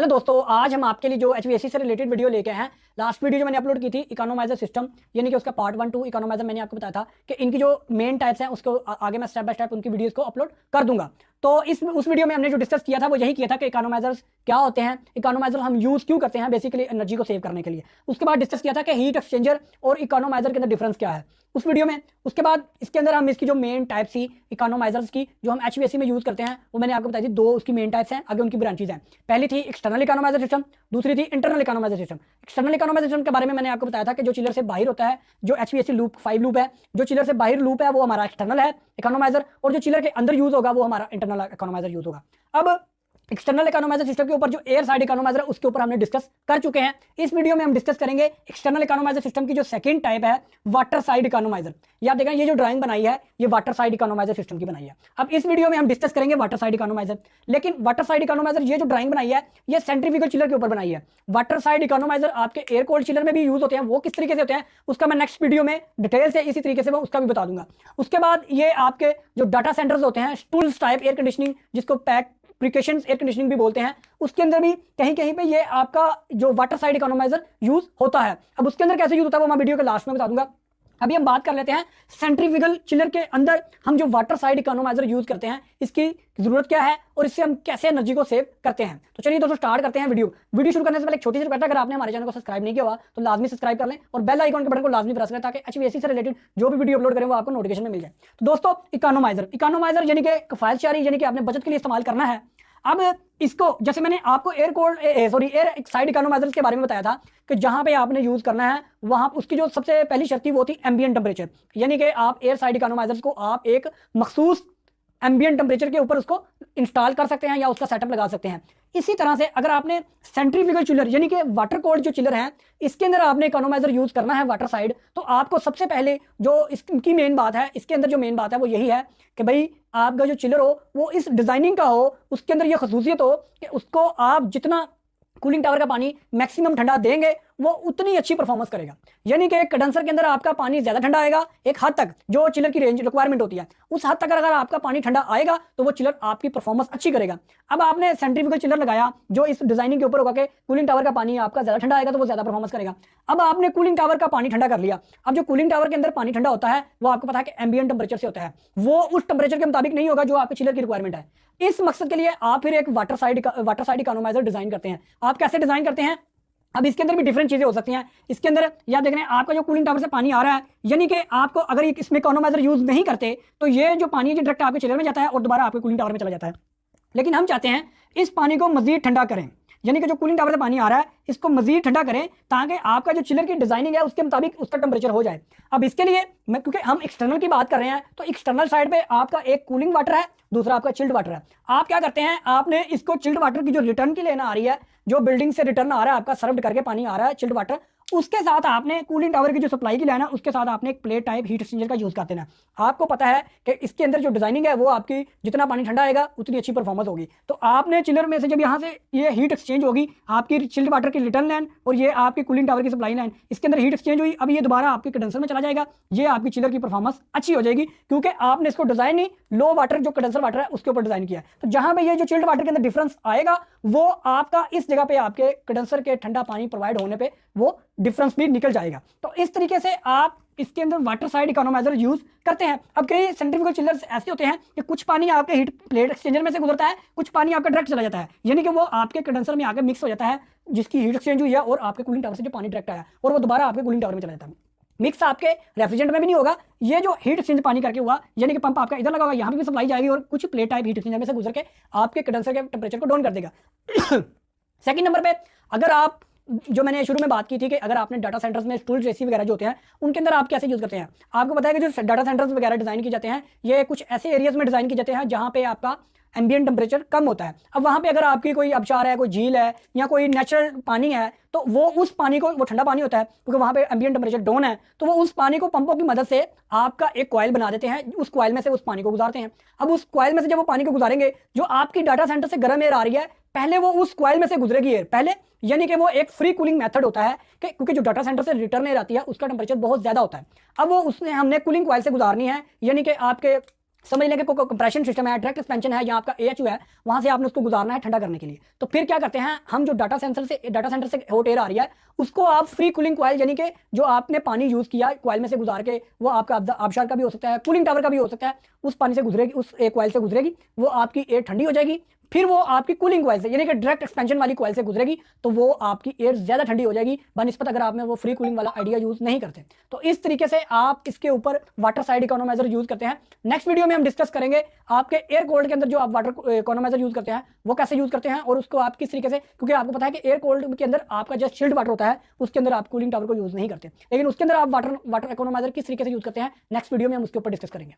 Hello दोस्तों, आज हम आपके लिए जो एचवीएसी से रिलेटेड वीडियो लेके आए हैं। लास्ट वीडियो जो मैंने अपलोड की थी इकोनोमाइजर सिस्टम, यानी कि उसका पार्ट 1 2 इकोनोमाइजर, मैंने आपको बताया था कि इनकी जो मेन टाइप्स हैं उसको आगे मैं स्टेप बाय स्टेप उनकी वीडियोस को अपलोड कर दूंगा। तो उस वीडियो में हमने जो डिस्कस किया था वो यही किया था कि इकोनोमाइजर्स क्या होते हैं, इकोनोमाइजर हम यूज क्यों करते हैं, बेसिकली एनर्जी को सेव करने के लिए। उसके बाद डिस्कस किया था कि हीट एक्सचेंजर और इकोनोमाइजर के अंदर डिफरेंस क्या है उस वीडियो में। उसके बाद इसके अंदर हम इसकी जो मेन टाइप थी इकोनोमाइजर्स की जो हम एचवीएसी में यूज करते हैं वो मैंने आपको बताई थी। दो उसकी मेन टाइप्स हैं, आगे उनकी ब्रांचेज हैं। पहली थी एक्सटर्नल इकोनोमाइजर सिस्टम, दूसरी थी internal economiser system. External economiser system के बारे में मैंने आपको बताया था कि जो चिलर से बाहर होता है, जो एचवीएसी लूप 5 लूप है, जो चिलर से बाहर लूप है वो हमारा एक्सटर्नल है इकोनोमाइजर, और जो चिलर के अंदर यूज होगा वो हमारा इंटरनल इकोनोमाइजर यूज होगा। अब एक्सटर्नल इकोनोमाइजर सिस्टम के ऊपर जो एयर साइड इकोनोमाइजर है उसके ऊपर हमने डिस्कस कर चुके हैं। इस वीडियो में हम डिस्कस करेंगे एक्सटर्नल इकोनोमाइजर सिस्टम की जो सेकंड टाइप है वाटर साइड इकोनोमाइजर। याद देखें, ये जो ड्राइंग बनाई है ये वाटर साइड इकोनोमाइजर सिस्टम की बनाई है। अब इस वीडियो में हम डिस्कस करेंगे वाटर साइड इकोनोमाइजर, लेकिन वाटर साइड इकोनोमाइजर ये जो ड्राइंग बनाई है ये सेंट्रीफ्यूगल चिलर के ऊपर बनाई है। वाटर साइड इकोनोमाइजर आपके एयर कोल्ड चिलर में भी यूज होते हैं, वो किस तरीके से होते हैं उसका मैं नेक्स्ट वीडियो में डिटेल से इसी तरीके से मैं उसका भी बता दूंगा। उसके बाद ये आपके जो डाटा सेंटर्स होते हैं, स्टूल्स टाइप एयर कंडीशनिंग, जिसको पैक प्रिकॉशंस एयर कंडीशनिंग भी बोलते हैं, उसके अंदर भी कहीं कहीं पे ये आपका जो वाटर साइड इकोनोमाइजर यूज होता है। अब उसके अंदर कैसे यूज होता है वो मैं वीडियो के लास्ट में बता दूंगा। अभी हम बात कर लेते हैं सेंट्रीफ्यूगल चिलर के अंदर हम जो वाटर साइड इकोनोमाइजर यूज करते हैं इसकी जरूरत क्या है और इससे हम कैसे एनर्जी को सेव करते हैं। तो चलिए दोस्तों स्टार्ट करते हैं वीडियो शुरू करने से पहले एक छोटी सी रिक्वेस्ट है, अगर आपने हमारे चैनल को सब्सक्राइब नहीं किया हुआ तो लाजमी सब्सक्राइब कर लें और बेल आइकन के बटन को लाजमी प्रेस करें ताकि एचवीएसी से रिलेटेड जो भी वीडियो अपलोड करें वो आपको नोटिफिकेशन में मिल जाए। तो दोस्तों इकोनोमाइजर यानी कि किफायतशारी, यानी कि आपने बचत के लिए इस्तेमाल करना है। अब इसको जैसे मैंने आपको एयर साइड इकोनोमाइजर के बारे में बताया था कि जहां पे आपने यूज करना है वहां उसकी जो सबसे पहली शर्त थी वो थी एम्बिएंट टेम्परेचर, यानी कि आप एयर साइड इकोनोमाइजर्स को आप एक मखसूस एम्बिएंट टेम्परेचर के ऊपर उसको इंस्टॉल कर सकते हैं या उसका सेटअप लगा सकते हैं। इसी तरह से अगर आपने सेंट्रीफ्यूगल चिलर यानी कि वाटर कोल्ड जो चिलर है इसके अंदर आपने इकोनोमाइजर यूज करना है वाटर साइड, तो आपको सबसे पहले जो इसकी मेन बात है, इसके अंदर जो मेन बात है वो यही है कि भाई आपका जो चिलर हो वो इस डिजाइनिंग का हो, उसके अंदर ये खसूसियत हो कि उसको आप जितना कूलिंग टावर का पानी मैक्सिमम ठंडा देंगे वो उतनी अच्छी परफॉर्मेंस करेगा। यानी कि कंडेंसर के अंदर आपका पानी ज्यादा ठंडा आएगा एक हद तक, जो चिलर की रेंज रिक्वायरमेंट होती है उस हद तक अगर आपका पानी ठंडा आएगा तो वो चिलर आपकी परफॉर्मेंस अच्छी करेगा। अब आपने सेंट्रीफ्यूगल चिलर लगाया जो इस डिजाइनिंग के ऊपर होगा कि कूलिंग टावर का पानी आपका ज्यादा ठंडा आएगा तो वो ज्यादा परफॉर्मेंस करेगा। अब आपने कूलिंग टावर का पानी ठंडा कर लिया। अब जो कूलिंग टावर के अंदर पानी ठंडा होता है वो आपको पता है कि एम्बिएंट टेम्परेचर से होता है, वो उस टेम्परेचर के मुताबिक नहीं होगा जो आपके चिलर की रिक्वायरमेंट है। इस मकसद के लिए आप फिर एक वाटर साइड इकोनोमाइजर डिजाइन करते हैं। आप कैसे डिजाइन करते हैं? अब इसके अंदर भी डिफरेंट चीजें हो सकती हैं। इसके अंदर याद देख रहे हैं आपका जो कूलिंग टावर से पानी आ रहा है, यानी कि आपको अगर इसमें इकोनोमाइजर यूज नहीं करते तो ये जो पानी है डायरेक्ट आपके चिलर में जाता है और दोबारा आपके कूलिंग टावर में चला जाता है। लेकिन हम चाहते हैं इस पानी को मजीद ठंडा करें, यानी कि जो कूलिंग टावर से पानी आ रहा है इसको मजीद ठंडा करें ताकि आपका जो चिलर की डिजाइनिंग है उसके मुताबिक उसका टेम्परेचर हो जाए। अब इसके लिए मैं क्योंकि हम एक्सटर्नल की बात कर रहे हैं तो एक्सटर्नल साइड पे आपका एक कूलिंग वाटर है, दूसरा आपका चिल्ड वाटर है। आप क्या करते हैं, आपने इसको चिल्ड वाटर की जो रिटर्न की लेना आ रही है, जो बिल्डिंग से रिटर्न आ रहा है आपका सर्व्ड करके पानी आ रहा है चिल्ड वाटर, उसके साथ आपने कूलिंग टावर की जो सप्लाई की लाइन है उसके साथ आपने एक प्लेट टाइप हीट एक्सचेंजर का यूज करते हैं। आपको पता है कि इसके अंदर जो डिजाइनिंग है वो आपकी जितना पानी ठंडा आएगा उतनी अच्छी परफॉर्मेंस होगी। तो आपने चिलर में से जब यहाँ से ये हीट एक्सचेंज होगी आपकी चिल्ड वाटर की रिटर्न लाइन और ये आपकी कूलिंग टावर की सप्लाई लाइन, इसके अंदर हीट एक्सचेंज हुई, अब ये दोबारा आपके कंडेंसर में चला जाएगा, ये आपकी चिलर की परफॉर्मेंस अच्छी हो जाएगी क्योंकि आपने इसको डिजाइन ही लो वाटर जो कंडेंसर वाटर है उसके ऊपर डिजाइन किया है। तो जहां पे ये जो चिल्ड वाटर के अंदर डिफरेंस आएगा वो आपका इस जगह पे आपके कंडेंसर के ठंडा पानी प्रोवाइड होने पे वो डिफरेंस भी निकल जाएगा। तो इस तरीके से आप इसके अंदर वाटर साइड इकोनोमाइजर यूज करते हैं। अब कई सेंट्रीफ्यूगल चिलर्स ऐसे होते हैं कि कुछ पानी आपके हीट प्लेट एक्सचेंजर में से गुजरता है, कुछ पानी आपका डायरेक्ट चला जाता है, यानी कि वो आपके कंडेंसर में आकर मिक्स हो जाता है जिसकी हीट एक्सचेंज हुई है और आपके कूलिंग टावर से जो पानी डायरेक्ट आया और वो दोबारा आपके कूलिंग टावर में चला जाता है। मिक्स आपके रेफ्रिजरेंट में भी नहीं होगा, ये जो हीट एक्सचेंज पानी करके हुआ यानी कि पंप आपका इधर लगा हुआ यहाँ पे भी सप्लाई जाएगी और कुछ प्लेट टाइप हीट एक्सचेंजर में से गुजर के आपके कंडेंसर के टेम्परेचर को डाउन कर देगा। सेकंड नंबर पे अगर आप जो मैंने शुरू में बात की थी कि अगर आपने डाटा सेंटर्स में स्टूल एसी वगैरह जो होते हैं उनके अंदर आप कैसे यूज करते हैं, आपको पता है कि जो डाटा सेंटर्स वगैरह डिजाइन किए जाते हैं ये कुछ ऐसे एरियाज में डिजाइन किए जाते हैं जहां पे आपका एम्बिएंट टेम्परेचर कम होता है। अब वहां पे अगर आपकी कोई आबशार है, कोई झील है या कोई नेचुरल पानी है तो वो उस पानी को, वो ठंडा पानी होता है क्योंकि वहां पे एम्बिएंट टेम्परेचर डाउन है, तो वो उस पानी को पंपों की मदद से आपका एक कॉइल बना देते हैं, उस कॉइल में से उस पानी को गुजारते हैं। अब उस कॉइल में से जब वो पानी को गुजारेंगे जो आपकी डाटा सेंटर से गर्म एयर आ रही है पहले वो उस कॉइल में से गुजरेगी एयर पहले, यानी कि वो एक फ्री कूलिंग मेथड होता है कि क्योंकि जो डाटा सेंटर से रिटर्न एयर आती है उसका टेम्परेचर बहुत ज्यादा होता है। अब वो उसने हमने कूलिंग कॉइल से गुजारनी है, यानी कि आपके समझ लें कि कंप्रेशन सिस्टम है, डायरेक्ट एक्सपेंशन है, या आपका AHU है, वहां से आपने उसको गुजारना है ठंडा करने के लिए। तो फिर क्या करते हैं हम, जो डाटा सेंटर से हॉट एयर आ रही है उसको आप फ्री कूलिंग कॉइल, यानी कि जो आपने पानी यूज किया कॉइल में से गुजार के, वो आपका आबशार का भी हो सकता है, कूलिंग टावर का भी हो सकता है, उस पानी से गुजरेगी, उस एक कॉइल से गुजरेगी, वो आपकी एयर ठंडी हो जाएगी, फिर वो आपकी कूलिंग कॉइल से, यानी कि डायरेक्ट एक्सपेंशन वाली कॉइल से गुजरेगी, तो वो आपकी एयर ज्यादा ठंडी हो जाएगी बनिस्बत अगर आपने वो फ्री कूलिंग वाला आइडिया यूज नहीं करते। तो इस तरीके से आप इसके ऊपर वाटर साइड इकोनोमाइजर यूज करते हैं। नेक्स्ट वीडियो में हम डिस्कस करेंगे आपके एयर कोल्ड के अंदर जो आप वाटर इकोनोमाइजर यूज करते हैं वो कैसे यूज करते हैं, और उसको आप किस तरीके से, क्योंकि आपको पता है कि एयर कोल्ड के अंदर आपका जो चिल्ड वाटर होता है उसके अंदर आप कूलिंग टावर को यूज नहीं करते, लेकिन उसके अंदर आप वाटर इकोनोमाइजर किस तरीके से यूज करते हैं, नेक्स्ट वीडियो में हम उसके ऊपर डिस्कस करेंगे।